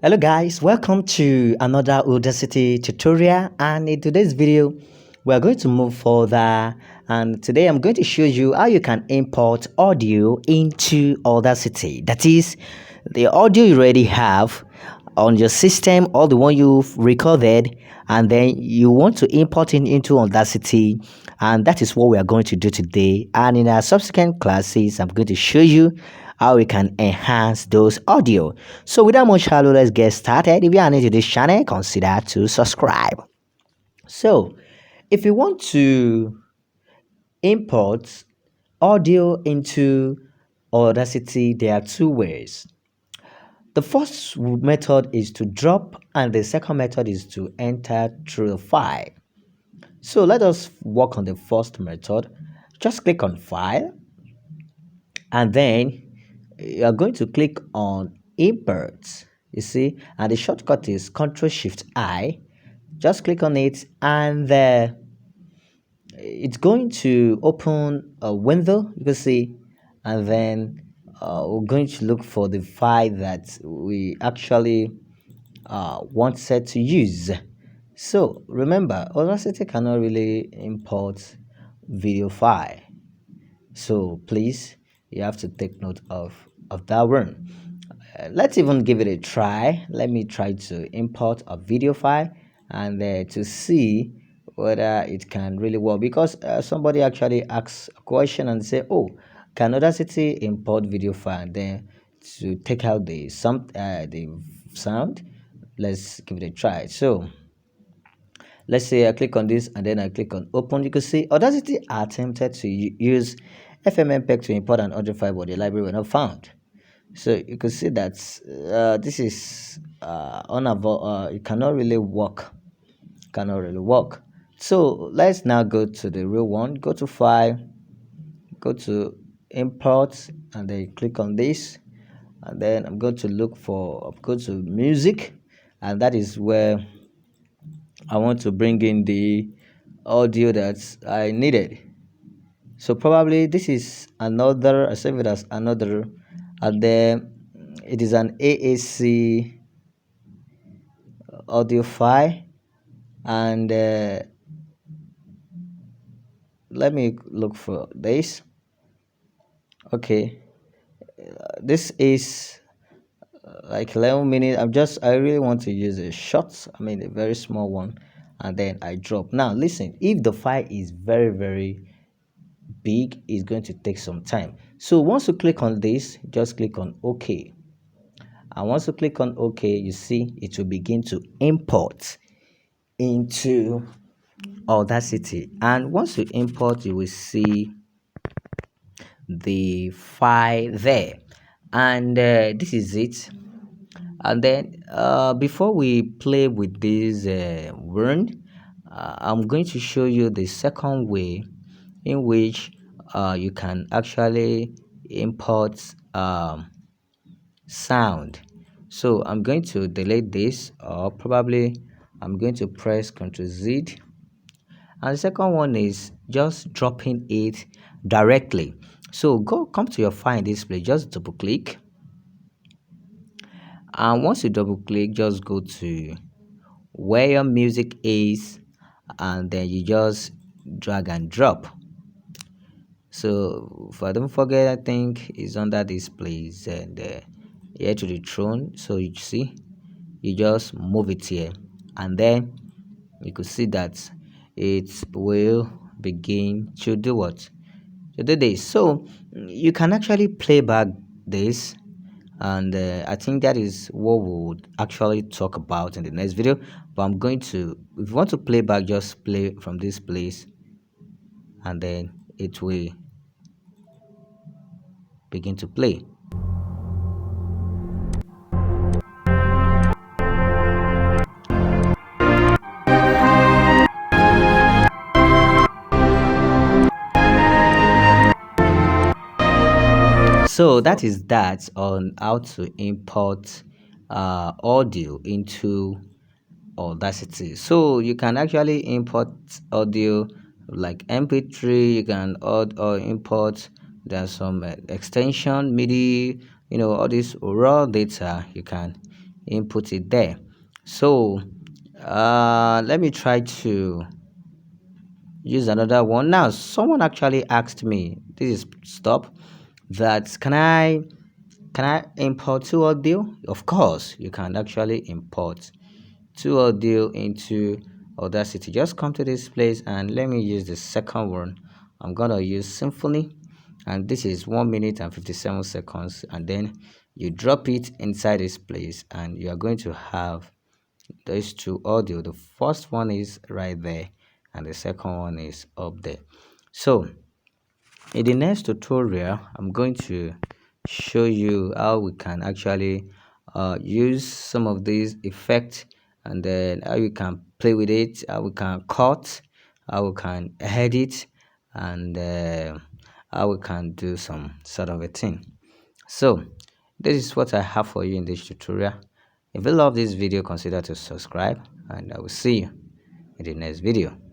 Hello guys, welcome to another Audacity tutorial, and in today's video we are going to move further, and today I'm going to show you how you can import audio into Audacity. That is the audio you already have on your system or the one you've recorded, and then you want to import it into Audacity, and that is what we are going to do today. And in our subsequent classes I'm going to show you how we can enhance those audio. So without much ado, let's get started. If you are new to this channel, consider to subscribe. So if you want to import audio into Audacity, there are two ways. The first method is to drop, and the second method is to enter through the file. So let us work on the first method. Just click on file, and then you are going to click on import. You see, and the shortcut is Ctrl Shift I. Just click on it, and it's going to open a window, you can see, and then we're going to look for the file that we actually wanted to use. So remember, Audacity cannot really import video file, so please, you have to take note of that one. Let's even give it a try. Let me try to import a video file, and to see whether it can really work, because somebody actually asks a question and say, oh, can Audacity import video file? And then to take out the sound, let's give it a try. So let's say I click on this and then I click on open. You can see Audacity attempted to use FMmpeg to import an audio file, but the library were not found. So you can see that this is it cannot really work. So let's now go to the real one. Go to file, go to import, and then click on this, and then I'm going to go to music, and that is where I want to bring in the audio that I needed. So probably this is another, I save it as another, and then it is an AAC audio file, and let me look for this. Okay, this is like 11 minutes. I really want to use a short, I mean a very small one, and then I drop. Now listen, if the file is very big, it's going to take some time. So once you click on this, just click on OK, and once you click on OK, you see it will begin to import into Audacity. And once you import, you will see the file there, and this is it. And then before we play with this word, I'm going to show you the second way in which you can actually import sound. So I'm going to delete this, or probably I'm going to press Ctrl Z, and the second one is just dropping it directly. So come to your file in this place, just double click, and once you double click, just go to where your music is, and then you just drag and drop. So if I don't forget, I think it's under this place, and here to the throne. So you see, you just move it here, and then you could see that it will begin to do what, to do this. So you can actually play back this, and I think that is what we would actually talk about in the next video. But I'm going to, if you want to play back, just play from this place, and then it will begin to play. So that is that on how to import audio into Audacity. So you can actually import audio like MP3. You can or import, there's some extension MIDI, all this raw data. You can input it there. So let me try to use another one. Now someone actually asked me, this is stop, that can I import two audio? Of course you can actually import two audio into Audacity. Just come to this place and let me use the second one. I'm gonna use Symphony, and this is 1 minute and 57 seconds, and then you drop it inside this place and you are going to have those two audio. The first one is right there and the second one is up there. So in the next tutorial I'm going to show you how we can actually use some of these effects, and then how you can play with it, how we can cut, how we can edit, and how we can do some sort of a thing. So this is what I have for you in this tutorial. If you love this video, consider to subscribe, and I will see you in the next video.